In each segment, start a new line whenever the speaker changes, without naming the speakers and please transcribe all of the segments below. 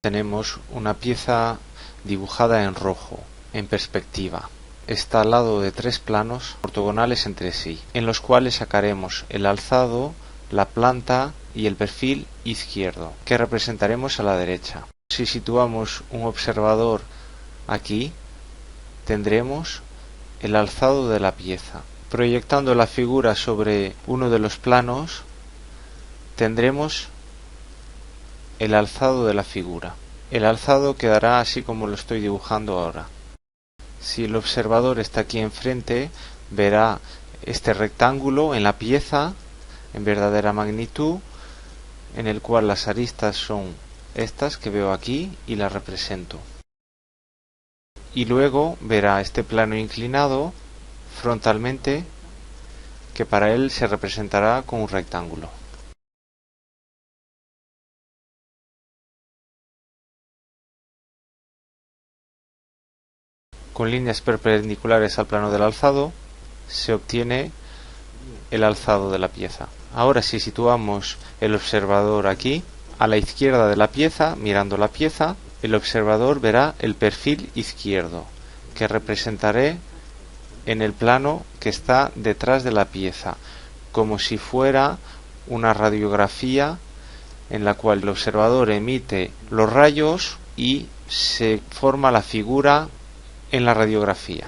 Tenemos una pieza dibujada en rojo, en perspectiva. Está al lado de tres planos ortogonales entre sí, en los cuales sacaremos el alzado, la planta y el perfil izquierdo, que representaremos a la derecha. Si situamos un observador aquí, tendremos el alzado de la pieza. Proyectando la figura sobre uno de los planos, tendremos el alzado de la figura. El alzado quedará así como lo estoy dibujando ahora. Si el observador está aquí enfrente, verá este rectángulo en la pieza en verdadera magnitud, en el cual las aristas son estas que veo aquí y las represento. Y luego verá este plano inclinado frontalmente, que para él se representará con un rectángulo. Con líneas perpendiculares al plano del alzado se obtiene el alzado de la pieza. Ahora, si situamos el observador aquí, a la izquierda de la pieza, mirando la pieza, el observador verá el perfil izquierdo, que representaré en el plano que está detrás de la pieza, como si fuera una radiografía en la cual el observador emite los rayos y se forma la figura en la radiografía.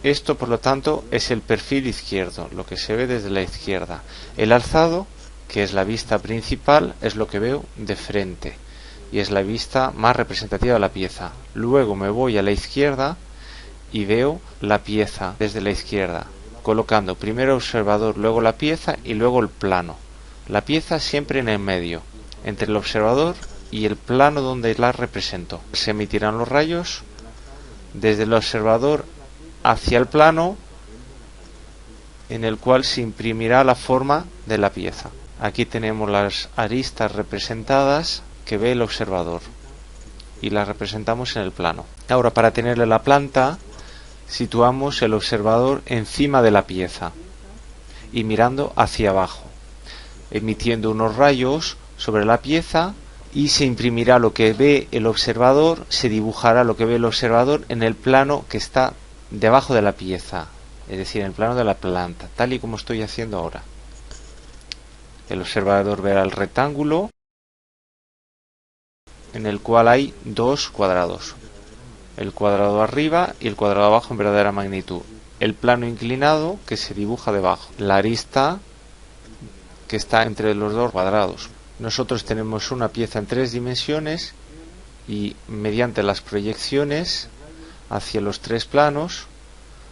Esto, por lo tanto, es el perfil izquierdo, lo que se ve desde la izquierda. El alzado, que es la vista principal, es lo que veo de frente y es la vista más representativa de la pieza. Luego me voy a la izquierda y veo la pieza desde la izquierda, colocando primero el observador, luego la pieza y luego el plano. La pieza siempre en el medio, entre el observador y el plano donde la represento. Se emitirán los rayos desde el observador hacia el plano en el cual se imprimirá la forma de la pieza. Aquí tenemos las aristas representadas que ve el observador y las representamos en el plano. Ahora, para tenerle la planta, situamos el observador encima de la pieza y mirando hacia abajo, emitiendo unos rayos sobre la pieza, y se imprimirá lo que ve el observador, se dibujará lo que ve el observador en el plano que está debajo de la pieza, es decir, en el plano de la planta, tal y como estoy haciendo ahora. El observador verá el rectángulo en el cual hay dos cuadrados, el cuadrado arriba y el cuadrado abajo en verdadera magnitud, el plano inclinado que se dibuja debajo, la arista que está entre los dos cuadrados. Nosotros tenemos una pieza en 3 dimensiones y mediante las proyecciones hacia los 3 planos,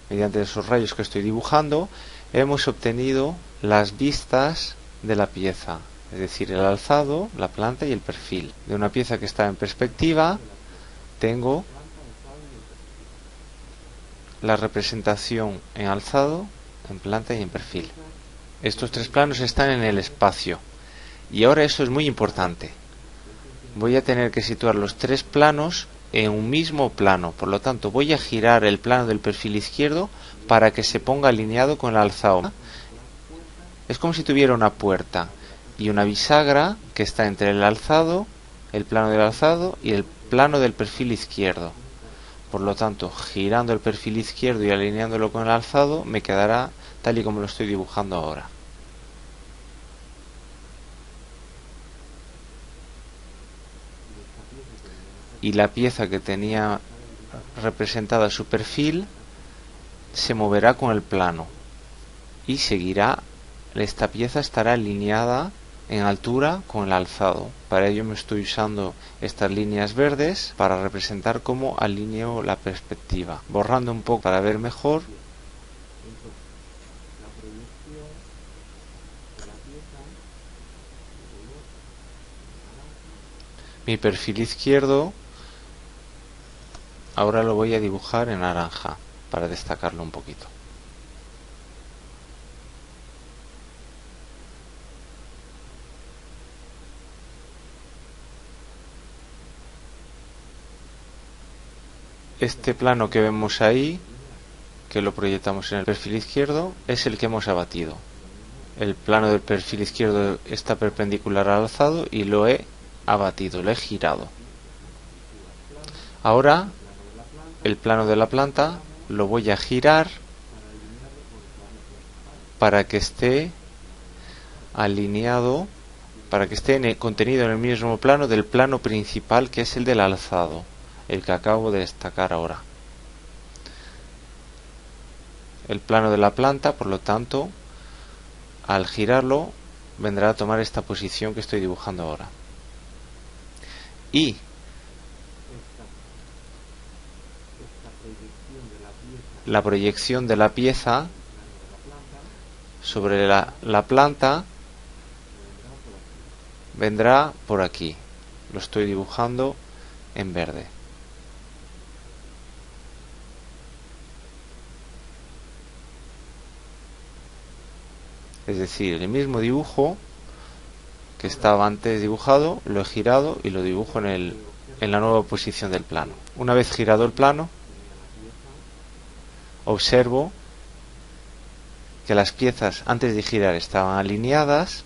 mediante esos rayos que estoy dibujando, hemos obtenido las vistas de la pieza, es decir, el alzado, la planta y el perfil. De una pieza que está en perspectiva, tengo la representación en alzado, en planta y en perfil. Estos 3 planos están en el espacio. Y ahora esto es muy importante. Voy a tener que situar los 3 planos en un mismo plano. Por lo tanto, voy a girar el plano del perfil izquierdo para que se ponga alineado con el alzado. Es como si tuviera una puerta y una bisagra que está entre el alzado, el plano del alzado y el plano del perfil izquierdo. Por lo tanto, girando el perfil izquierdo y alineándolo con el alzado, me quedará tal y como lo estoy dibujando ahora. Y la pieza que tenía representada su perfil se moverá con el plano y seguirá, esta pieza estará alineada en altura con el alzado. Para ello me estoy usando estas líneas verdes para representar cómo alineo la perspectiva, borrando un poco para ver mejor. Mi perfil izquierdo ahora lo voy a dibujar en naranja para destacarlo un poquito. Este plano que vemos ahí, que lo proyectamos en el perfil izquierdo, es el que hemos abatido. El plano del perfil izquierdo está perpendicular al alzado y lo he abatido, lo he girado. Ahora el plano de la planta lo voy a girar para que esté alineado, para que esté contenido en el mismo plano del plano principal, que es el del alzado, el que acabo de destacar ahora. El plano de la planta, por lo tanto, al girarlo vendrá a tomar esta posición que estoy dibujando ahora. Y la proyección de la pieza sobre la planta vendrá por aquí. Lo estoy dibujando en verde. Es decir, el mismo dibujo que estaba antes dibujado, lo he girado y lo dibujo en la nueva posición del plano. Una vez girado el plano, observo que las piezas antes de girar estaban alineadas.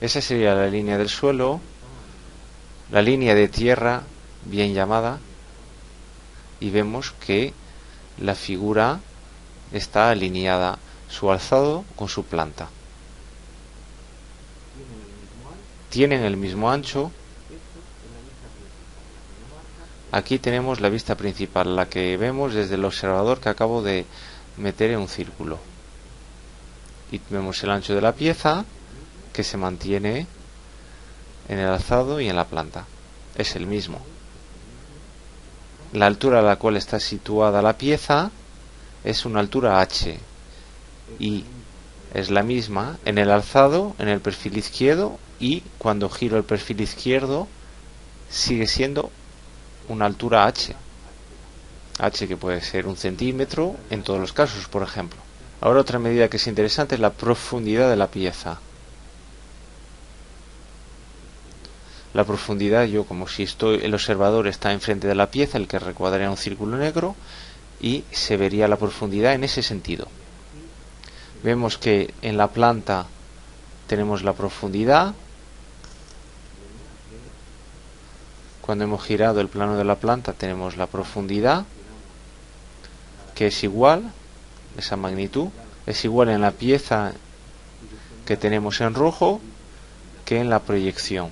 Esa sería la línea del suelo, la línea de tierra bien llamada, y vemos que la figura está alineada, su alzado con su planta. Tienen el mismo ancho. Aquí tenemos la vista principal, la que vemos desde el observador que acabo de meter en un círculo. Y vemos el ancho de la pieza, que se mantiene en el alzado y en la planta. Es el mismo. La altura a la cual está situada la pieza es una altura h, y es la misma en el alzado, en el perfil izquierdo, y cuando giro el perfil izquierdo sigue siendo una altura h que puede ser 1 centímetro en todos los casos, por ejemplo. Ahora otra medida que es interesante es la profundidad de la pieza. La profundidad, yo como si el observador está enfrente de la pieza, el que recuadraría un círculo negro, y se vería la profundidad en ese sentido. Vemos que en la planta tenemos la profundidad. Cuando hemos girado el plano de la planta tenemos la profundidad, que es igual, esa magnitud, es igual en la pieza que tenemos en rojo que en la proyección.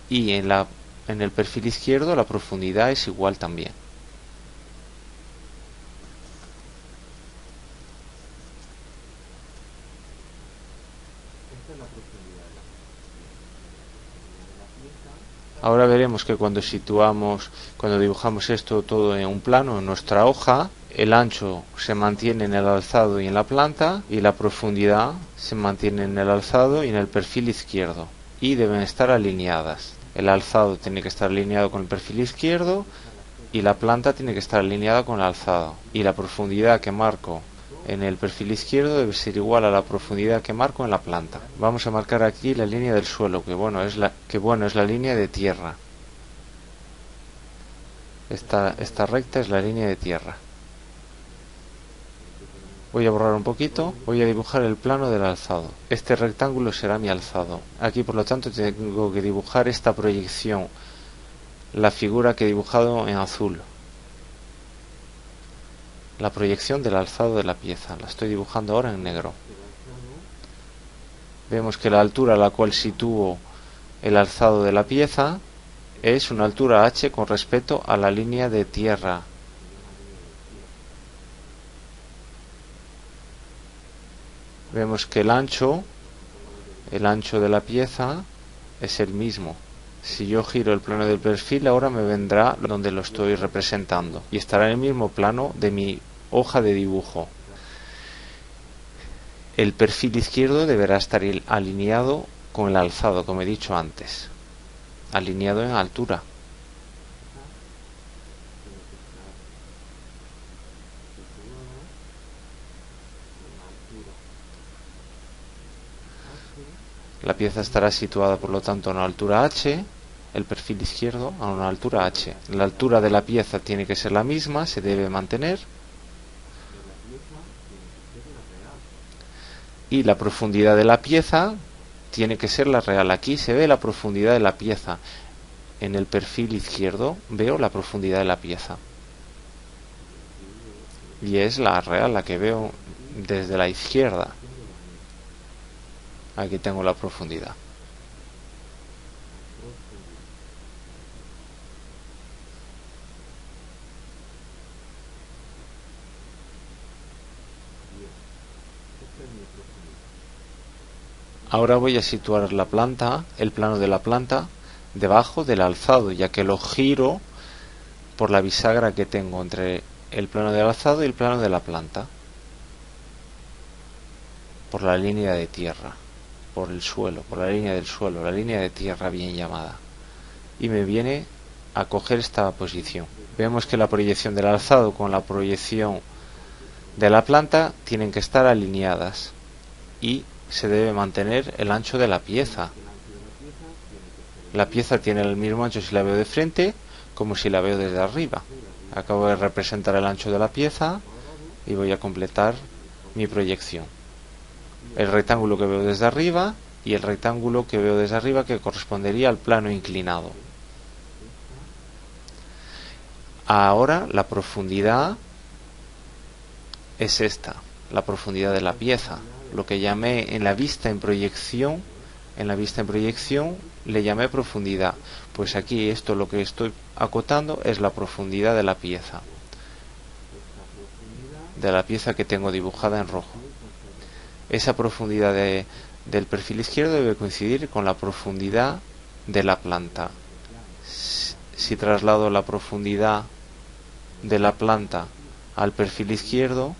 Y en el perfil izquierdo la profundidad es igual también. Ahora veremos que cuando dibujamos esto todo en un plano, en nuestra hoja, el ancho se mantiene en el alzado y en la planta, y la profundidad se mantiene en el alzado y en el perfil izquierdo, y deben estar alineadas. El alzado tiene que estar alineado con el perfil izquierdo y la planta tiene que estar alineada con el alzado, y la profundidad que marco en el perfil izquierdo debe ser igual a la profundidad que marco en la planta. Vamos a marcar aquí la línea del suelo, que es la línea de tierra. Esta recta es la línea de tierra. Voy a borrar un poquito, voy a dibujar el plano del alzado. Este rectángulo será mi alzado. Aquí, por lo tanto, tengo que dibujar esta proyección, la figura que he dibujado en azul. La proyección del alzado de la pieza, la estoy dibujando ahora en negro. Vemos que la altura a la cual sitúo el alzado de la pieza es una altura h con respecto a la línea de tierra. Vemos que el ancho de la pieza es el mismo. Si yo giro el plano del perfil, ahora me vendrá donde lo estoy representando y estará en el mismo plano de mi hoja de dibujo. El perfil izquierdo deberá estar alineado con el alzado, como he dicho antes, alineado en altura. La pieza estará situada, por lo tanto, a una altura h, el perfil izquierdo a una altura h. La altura de la pieza tiene que ser la misma, se debe mantener. Y la profundidad de la pieza tiene que ser la real. Aquí se ve la profundidad de la pieza. En el perfil izquierdo veo la profundidad de la pieza. Y es la real, la que veo desde la izquierda. Aquí tengo la profundidad. Ahora voy a situar la planta, el plano de la planta, debajo del alzado, ya que lo giro por la bisagra que tengo entre el plano del alzado y el plano de la planta, por la línea de tierra, por el suelo, por la línea del suelo, la línea de tierra bien llamada, y me viene a coger esta posición. Vemos que la proyección del alzado con la proyección de la planta tienen que estar alineadas y se debe mantener el ancho de la pieza. La pieza tiene el mismo ancho si la veo de frente como si la veo desde arriba. Acabo de representar el ancho de la pieza y voy a completar mi proyección. El rectángulo que veo desde arriba y el rectángulo que veo desde arriba, que correspondería al plano inclinado. Ahora la profundidad es esta, la profundidad de la pieza. Lo que llamé en la vista en proyección, le llamé profundidad. Pues aquí esto lo que estoy acotando es la profundidad de la pieza que tengo dibujada en rojo. Esa profundidad del perfil izquierdo debe coincidir con la profundidad de la planta. Si traslado la profundidad de la planta al perfil izquierdo,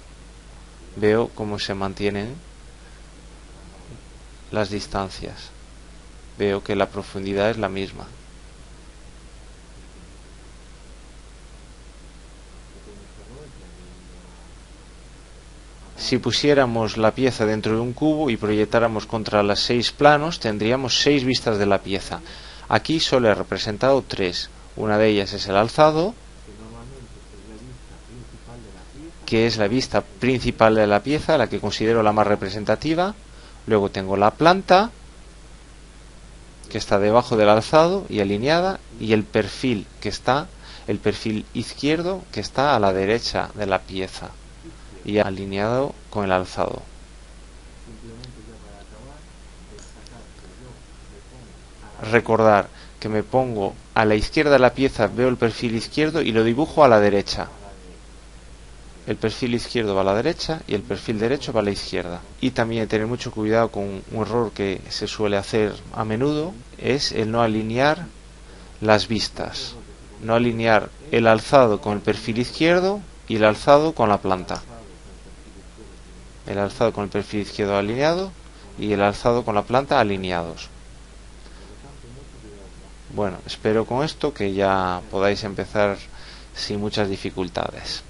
veo cómo se mantienen las distancias. Veo que la profundidad es la misma. Si pusiéramos la pieza dentro de un cubo y proyectáramos contra las 6 planos, tendríamos 6 vistas de la pieza. Aquí solo he representado 3. Una de ellas es el alzado, que es la vista principal de la pieza, la que considero la más representativa. Luego tengo la planta, que está debajo del alzado y alineada, y el perfil izquierdo, que está a la derecha de la pieza y alineado con el alzado. Recordar que me pongo a la izquierda de la pieza, veo el perfil izquierdo y lo dibujo a la derecha. El perfil izquierdo va a la derecha y el perfil derecho va a la izquierda. Y también tener mucho cuidado con un error que se suele hacer a menudo, es el no alinear las vistas. No alinear el alzado con el perfil izquierdo y el alzado con la planta. El alzado con el perfil izquierdo alineado y el alzado con la planta alineados. Bueno, espero con esto que ya podáis empezar sin muchas dificultades.